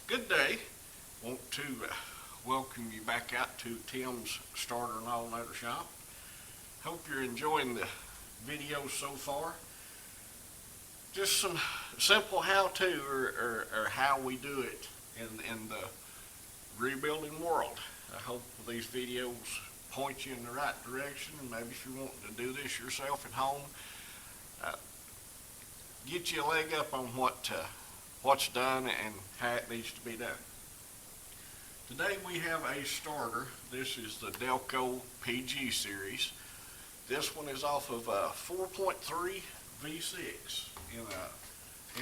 Good day. Want to welcome you back out to Tim's Starter and Alternator Shop. Hope you're enjoying the videos so far. Just some simple how-to or how we do it in the rebuilding world. I hope these videos point you in the right direction, and maybe if you want to do this yourself at home, get you a leg up on what's done and how it needs to be done. Today we have a starter. This is the Delco PG series. This one is off of a 4.3 V6 in a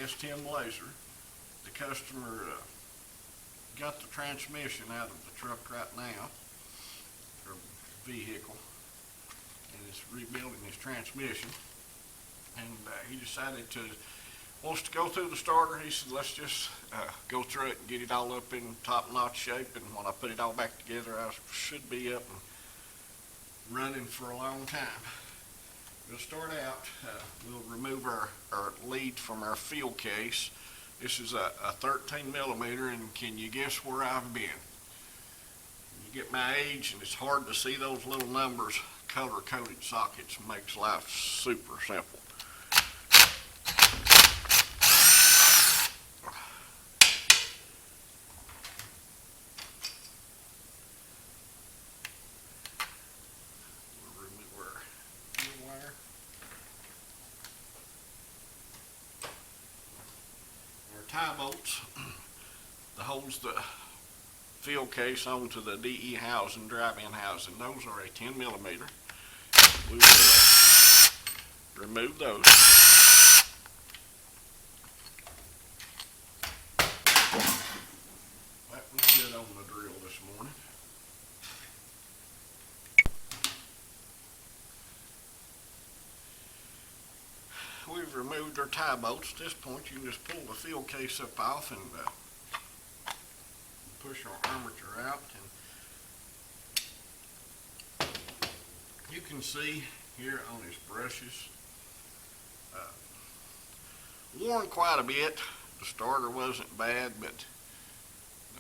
S10 laser. The customer got the transmission out of the truck right now, or vehicle, and is rebuilding his transmission. And he decided wants to go through the starter. He said, let's just go through it and get it all up in top-notch shape, and when I put it all back together, I should be up and running for a long time. We'll start out, we'll remove our lead from our field case. This is a 13 millimeter, and can you guess where I've been? You get my age, and it's hard to see those little numbers. Color-coded sockets makes life super simple. Tie bolts that holds the field case onto the DE housing, drive-in housing. Those are a 10 millimeter. We will remove those. That was good on the drill this morning. We've removed our tie bolts. At this point, you can just pull the field case up off and push our armature out. And you can see here on his brushes, worn quite a bit. The starter wasn't bad, but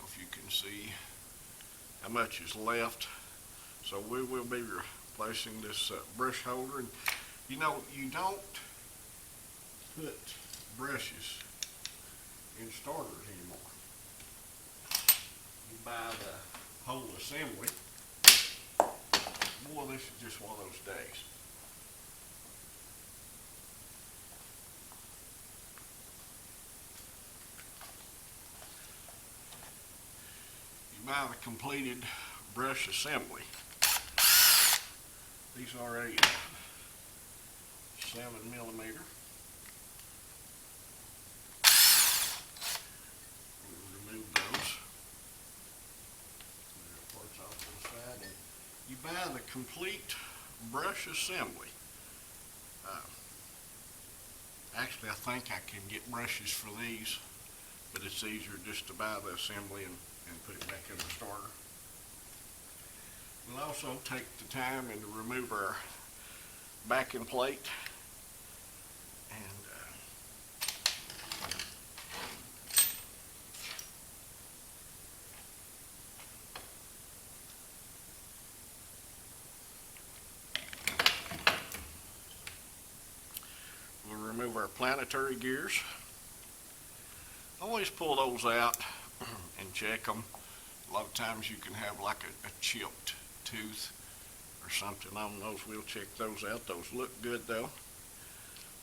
if you can see how much is left. So we will be replacing this brush holder. And you don't put brushes in starters anymore. You buy the whole assembly. Boy, this is just one of those days. You buy the completed brush assembly. These are a 7 millimeter. You buy the complete brush assembly. Actually, I think I can get brushes for these, but it's easier just to buy the assembly and put it back in the starter. We'll also take the time and remove our backing plate. Remove our planetary gears. Always pull those out and check them. A lot of times you can have like a chipped tooth or something on those. We'll check those out. Those look good though.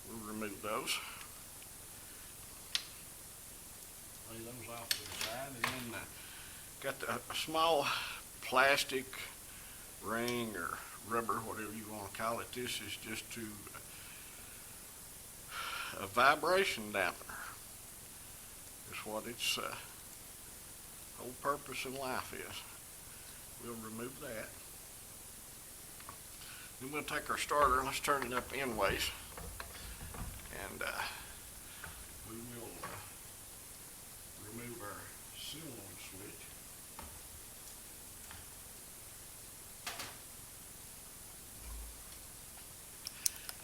We'll remove those. Lay those off to the side, and then got a small plastic ring or rubber, whatever you want to call it. This is just to a vibration dampener. Is what its whole purpose in life is. We'll remove that. Then we'll take our starter and let's turn it up endways, and we will remove our seal-on switch.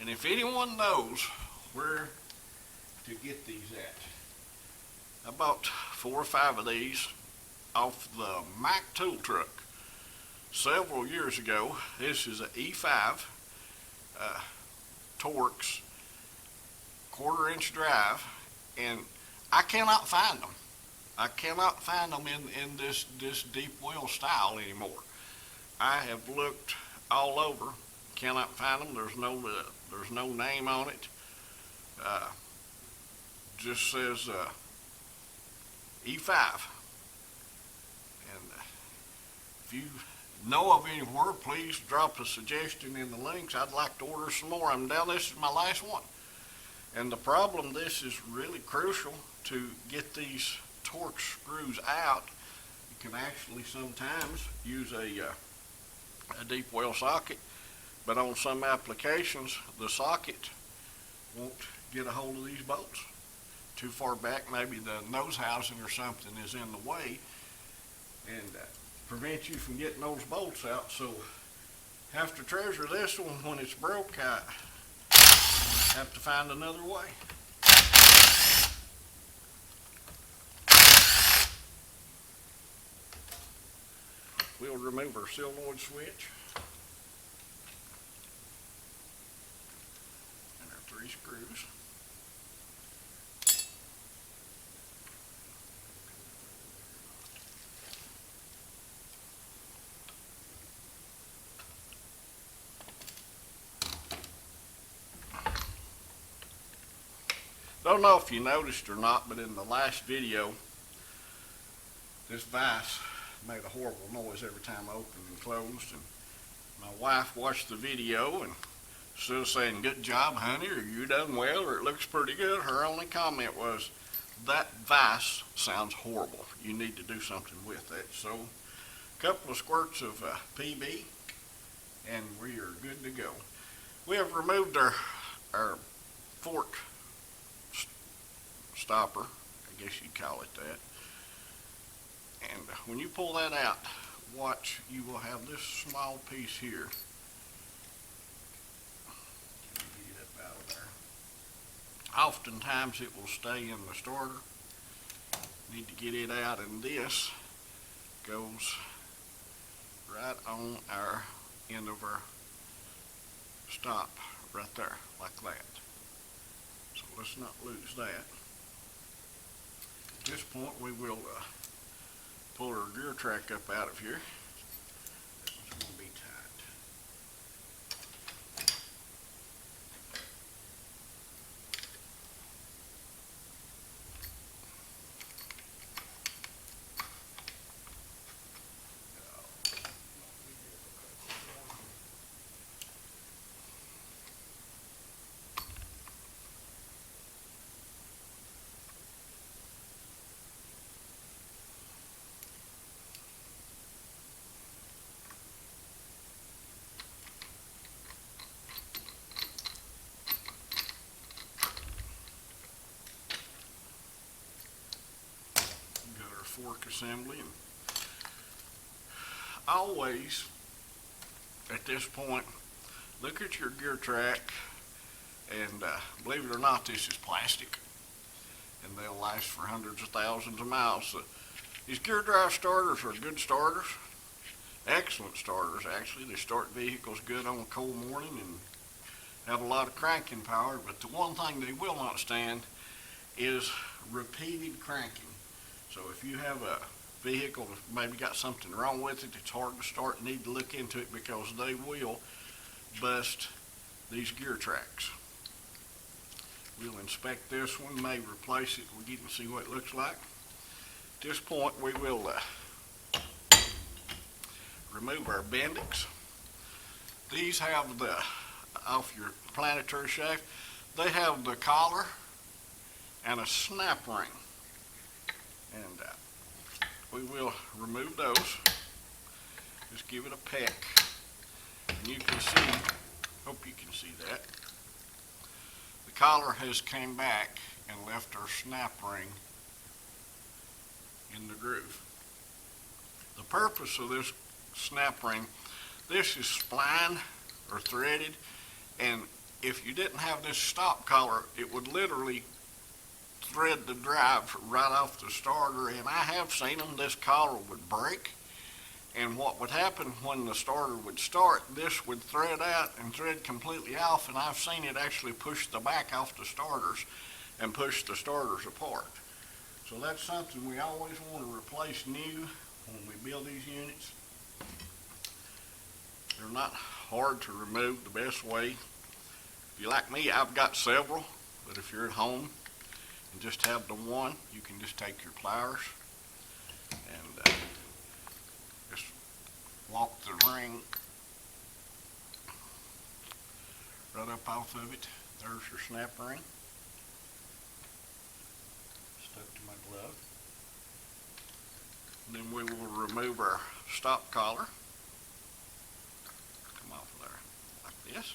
And if anyone knows where to get these at, I bought 4 or 5 of these off the Mack tool truck several years ago. This is an E5 Torx 1/4 inch drive, and I cannot find them. I cannot find them in this deep well style anymore. I have looked all over, cannot find them. There's no name on it. Just says E5. And if you know of anywhere, please drop a suggestion in the links. I'd like to order some more. I'm down. This is my last one. And the problem, this is really crucial to get these Torx screws out. You can actually sometimes use a deep well socket, but on some applications the socket won't get a hold of these bolts. Too far back, maybe the nose housing or something is in the way and prevents you from getting those bolts out. So have to treasure this one when it's broke. I have to find another way. We'll remove our solenoid switch and our 3 screws. Don't know if you noticed or not, but in the last video, this vise made a horrible noise every time I opened and closed. And my wife watched the video, and instead of saying, "Good job, honey," or "You done well," or "It looks pretty good," her only comment was, "That vise sounds horrible. You need to do something with it." So a couple of squirts of PB, and we are good to go. We have removed our fork stopper, I guess you'd call it that. And when you pull that out, watch, you will have this small piece here. Get it up out of there. Oftentimes it will stay in the starter. Need to get it out, and this goes right on our end of our stop right there, like that. So let's not lose that. At this point, we will pull our gear track up out of here. That one's going to be tight. Fork assembly, and always at this point look at your gear track, and believe it or not, this is plastic and they'll last for hundreds of thousands of miles. So these gear drive starters are good starters, excellent starters actually. They start vehicles good on a cold morning and have a lot of cranking power, but the one thing they will not stand is repeated cranking. So if you have a vehicle that's maybe got something wrong with it, it's hard to start, you need to look into it, because they will bust these gear tracks. We'll inspect this one, may replace it, we'll get and see what it looks like. At this point, we will remove our bendix. These have the, off your planetary shaft, they have the collar and a snap ring. And we will remove those. Just give it a peck, and you can see, hope you can see that, the collar has came back and left our snap ring in the groove. The purpose of this snap ring, this is spline or threaded, and if you didn't have this stop collar, it would literally thread the drive right off the starter, and I have seen them, this collar would break. And what would happen when the starter would start, this would thread out and thread completely off, and I've seen it actually push the back off the starters and push the starters apart. So that's something we always want to replace new when we build these units. They're not hard to remove the best way. If you're like me, I've got several, but if you're at home and just have the one, you can just take your pliers and just walk the ring right up off of it. There's your snap ring. Stuck to my glove. And then we will remove our stop collar. Come off of there like this.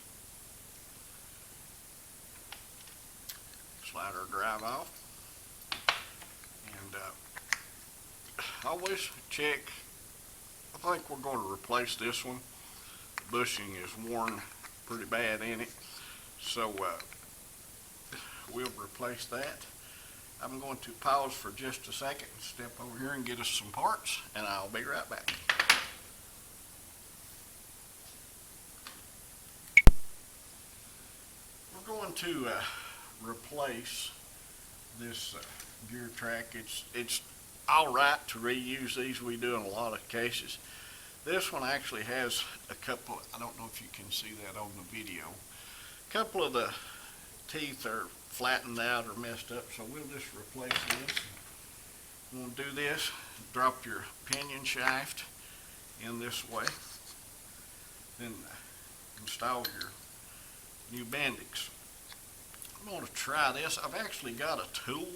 Slide our drive off. And always check. I think we're going to replace this one. The bushing is worn pretty bad in it. So we'll replace that. I'm going to pause for just a second and step over here and get us some parts, and I'll be right back. We're going to replace this gear track. It's all right to reuse these. We do in a lot of cases. This one actually has a couple, I don't know if you can see that on the video, a couple of the teeth are flattened out or messed up, so we'll just replace this. You want to do this, drop your pinion shaft in this way, then install your new Bendix. I'm going to try this. I've actually got a tool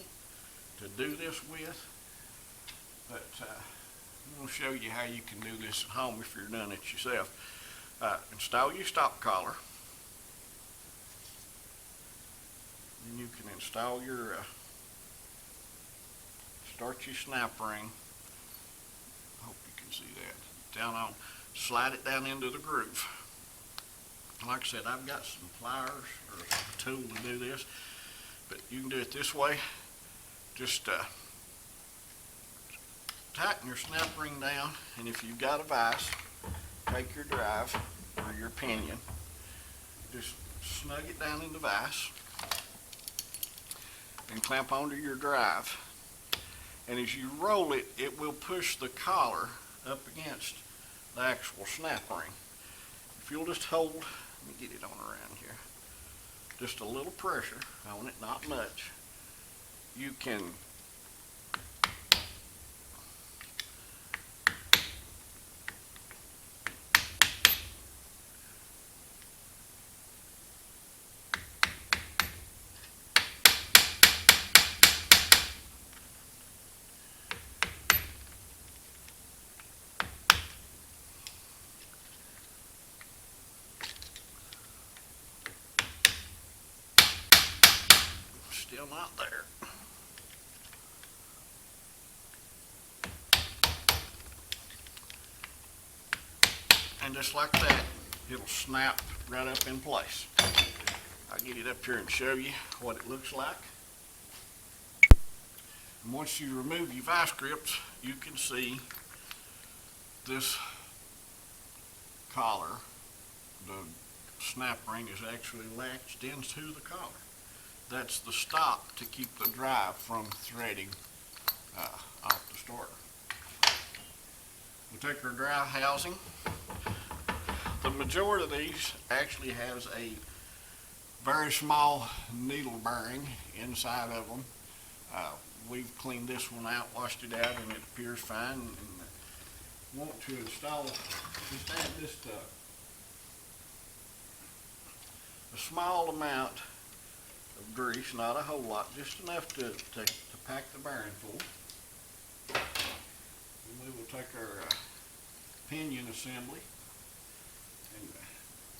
to do this with, but I'm going to show you how you can do this at home if you're doing it yourself. Install your stop collar. Then you can install your, start your snap ring. I hope you can see that. Down on, slide it down into the groove. Like I said, I've got some pliers or a tool to do this, but you can do it this way. Just tighten your snap ring down, and if you've got a vise, take your drive or your pinion, just snug it down in the vise and clamp onto your drive. And as you roll it, it will push the collar up against the actual snap ring. If you'll just hold, let me get it on around here, just a little pressure on it, not much, you can still not there. And just like that, it'll snap right up in place. I'll get it up here and show you what it looks like. And once you remove your vice grips, you can see this collar, the snap ring is actually latched into the collar. That's the stop to keep the drive from threading off the starter. We take our drive housing. The majority of these actually has a very small needle bearing inside of them. We've cleaned this one out, washed it out, and it appears fine. And want to install, just add just a small amount of grease, not a whole lot, just enough to pack the bearing full. And we will take our pinion assembly and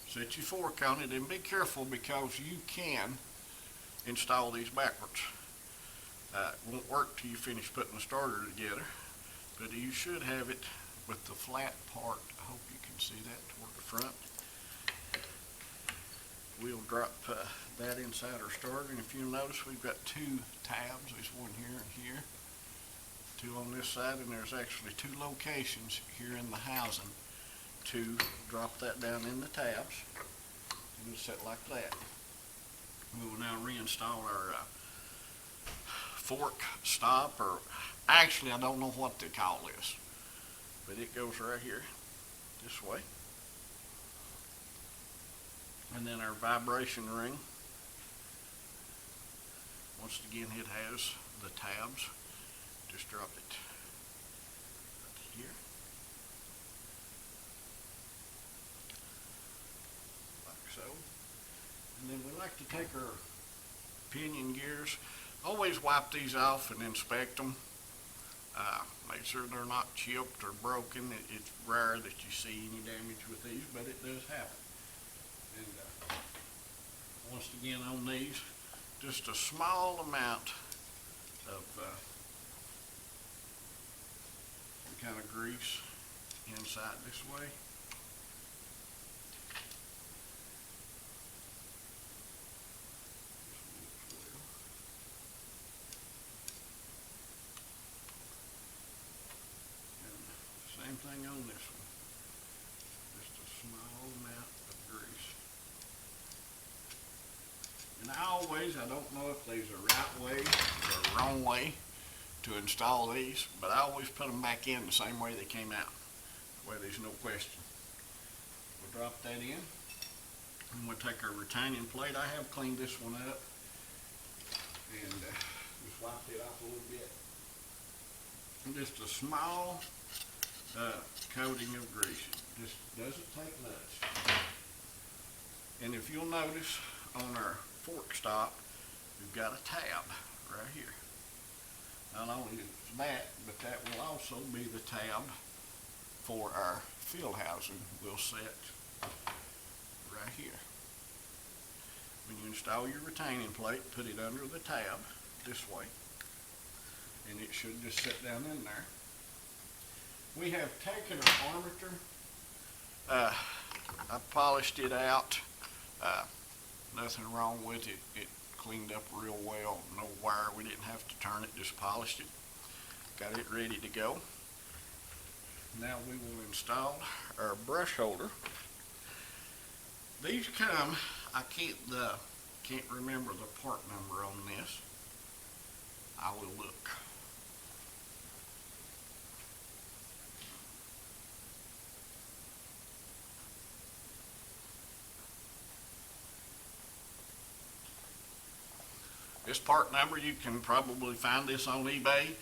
set your fork on it, and be careful because you can install these backwards. It won't work till you finish putting the starter together, but you should have it with the flat part. I hope you can see that toward the front. We'll drop that inside our starter, and if you'll notice, we've got two tabs. There's one here and here, two on this side, and there's actually two locations here in the housing to drop that down in the tabs, and it'll sit like that. We will now reinstall our fork stop, or actually I don't know what they call this, but it goes right here this way. And then our vibration ring, once again it has the tabs. Just drop it right here, like so. And then we like to take our pinion gears, always wipe these off and inspect them. Make sure they're not chipped or broken. It's rare that you see any damage with these, but it does happen. And once again on these, just a small amount of kind of grease inside this way. And same thing on this one. Just a small amount of grease. And I don't know if there's a right way or a wrong way to install these, but I always put them back in the same way they came out. That way there's no question. We'll drop that in, and we'll take our retaining plate. I have cleaned this one up and just wiped it off a little bit. And just a small coating of grease. It just doesn't take much. And if you'll notice on our fork stop, we've got a tab right here. Not only is that, but that will also be the tab for our field housing. We'll set right here. When you install your retaining plate, put it under the tab this way, and it should just sit down in there. We have taken our armature. I polished it out. Nothing wrong with it. It cleaned up real well. No wire. We didn't have to turn it, just polished it. Got it ready to go. Now we will install our brush holder. These come, I can't remember the part number on this. I will look. This part number, you can probably find this on eBay,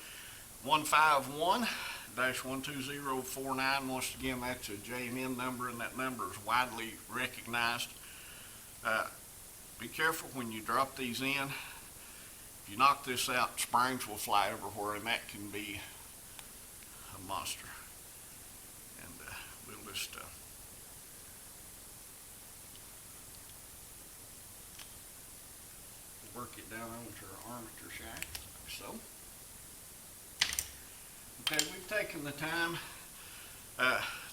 151-12049. Once again, that's a J&N number, and that number is widely recognized. Be careful when you drop these in. If you knock this out, springs will fly everywhere, and that can be a monster. And we'll just work it down onto our armature shaft, like so. Okay, we've taken the time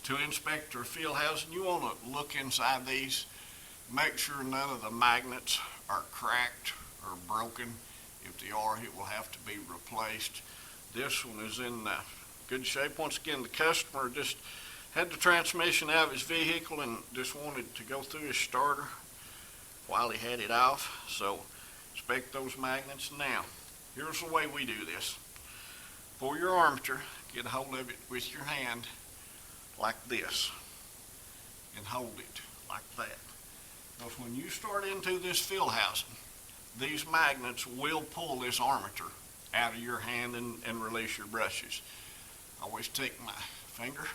to inspect our field housing. You want to look inside these, make sure none of the magnets are cracked or broken. If they are, it will have to be replaced. This one is in good shape. Once again, the customer just had the transmission out of his vehicle and just wanted to go through his starter while he had it off. So inspect those magnets. Now, here's the way we do this. For your armature, get a hold of it with your hand like this and hold it like that. Because when you start into this field housing, these magnets will pull this armature out of your hand and release your brushes. I always take my finger,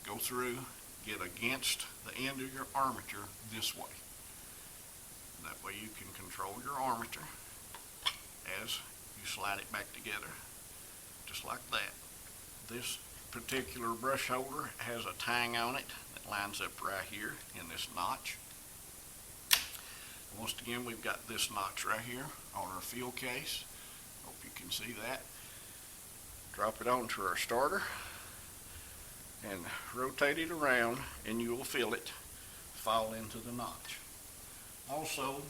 go through, get against the end of your armature this way. That way you can control your armature as you slide it back together, just like that. This particular brush holder has a tang on it that lines up right here in this notch. Once again, we've got this notch right here on our field case. Hope you can see that. Drop it onto our starter and rotate it around, and you will feel it fall into the notch. Also,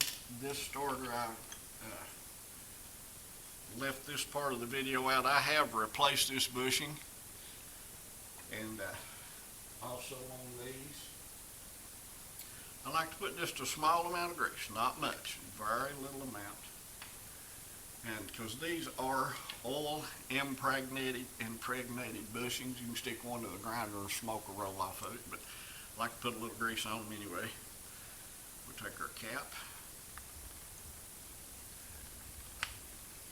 this starter, I left this part of the video out. I have replaced this bushing, and also on these, I like to put just a small amount of grease, not much, very little amount. And because these are oil impregnated bushings, you can stick one to the grinder and smoke a roll off of it, but I like to put a little grease on them anyway. We'll take our cap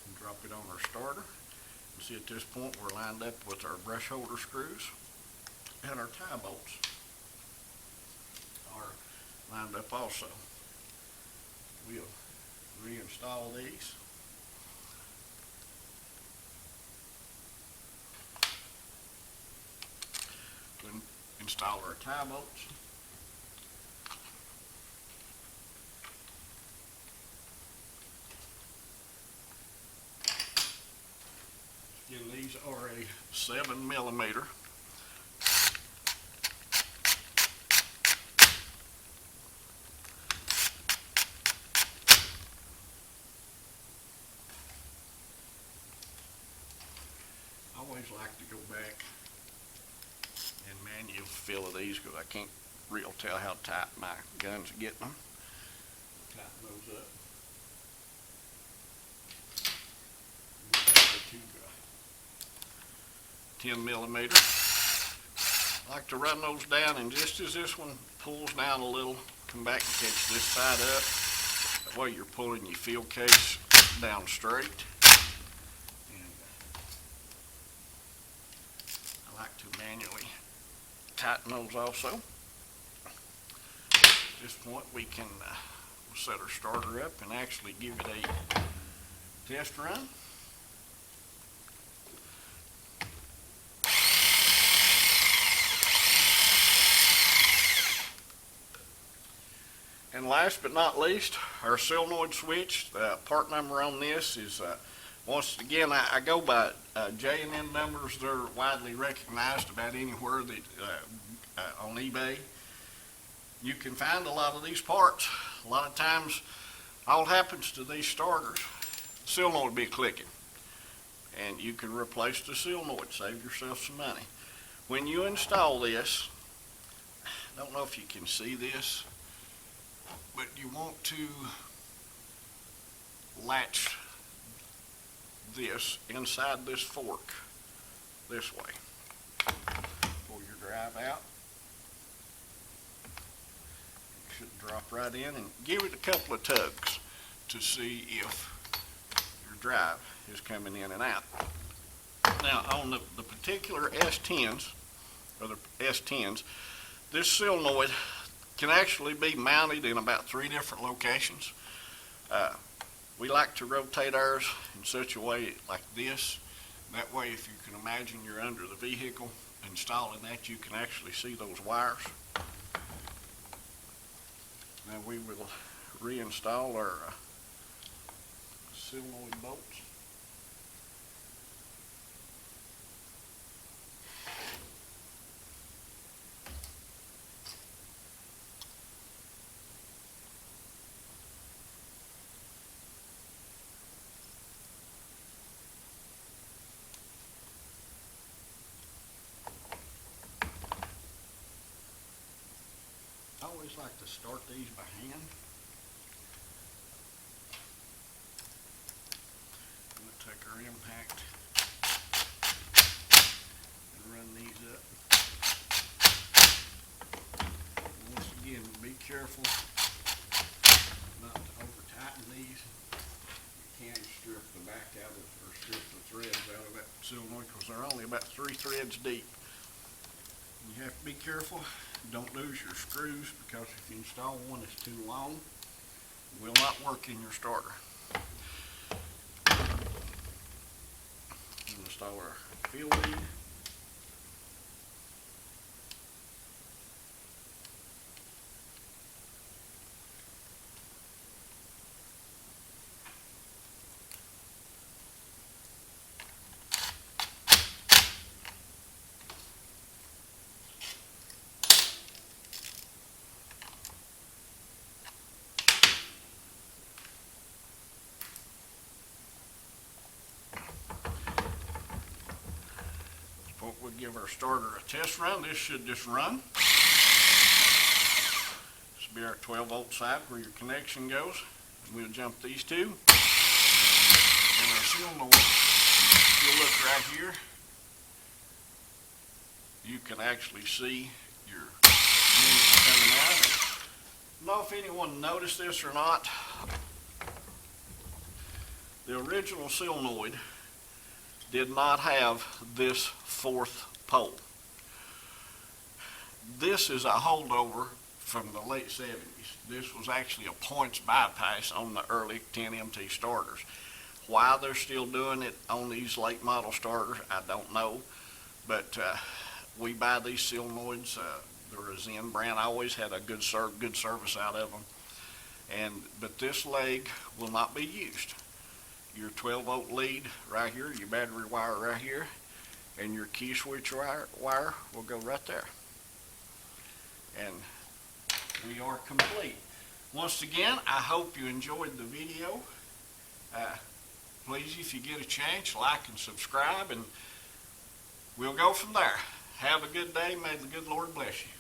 and drop it on our starter. You see at this point we're lined up with our brush holder screws, and our tie bolts are lined up also. We'll reinstall these. We'll install our tie bolts. Again, these are a 7mm. I always like to go back and manual feel of these because I can't real tell how tight my guns are getting them. Tighten those up. 10mm. I like to run those down, and just as this one pulls down a little, come back and catch this side up. That way you're pulling your field case down straight. And I like to manually tighten those also. At this point we can we'll set our starter up and actually give it a test run. And last but not least, our solenoid switch. The part number on this is, once again, I go by J and N numbers. They're widely recognized about anywhere that on eBay. You can find a lot of these parts. A lot of times, all happens to these starters, the solenoid will be clicking. And you can replace the solenoid, save yourself some money. When you install this, I don't know if you can see this, but you want to latch this inside this fork this way. Pull your drive out. It should drop right in, and give it a couple of tugs to see if your drive is coming in and out. Now on the particular S10s, or the S10s, this solenoid can actually be mounted in about 3 different locations. We like to rotate ours in such a way like this. That way, if you can imagine you're under the vehicle installing that, you can actually see those wires. Now we will reinstall our solenoid bolts. I always like to start these by hand. I'm going to take our impact and run these up. Once again, be careful not to over tighten these. You can strip the back out of, or strip the threads out of that solenoid because they're only about 3 threads deep. You have to be careful. Don't lose your screws, because if you install one that's too long, it will not work in your starter. We'll install our field lead. give our starter a test run. This should just run. This will be our 12-volt side where your connection goes. We'll jump these two. And our solenoid, if you look right here, you can actually see your units coming out. I don't know if anyone noticed this or not. The original solenoid did not have this fourth pole. This is a holdover from the late 70s. This was actually a points bypass on the early 10MT starters. Why they're still doing it on these late model starters, I don't know. But we buy these solenoids. They're a Zen brand. I always had a good service out of them. But this leg will not be used. Your 12-volt lead right here, your battery wire right here, and your key switch wire will go right there. And we are complete. Once again, I hope you enjoyed the video. Please, if you get a chance, like and subscribe, and we'll go from there. Have a good day. May the good Lord bless you.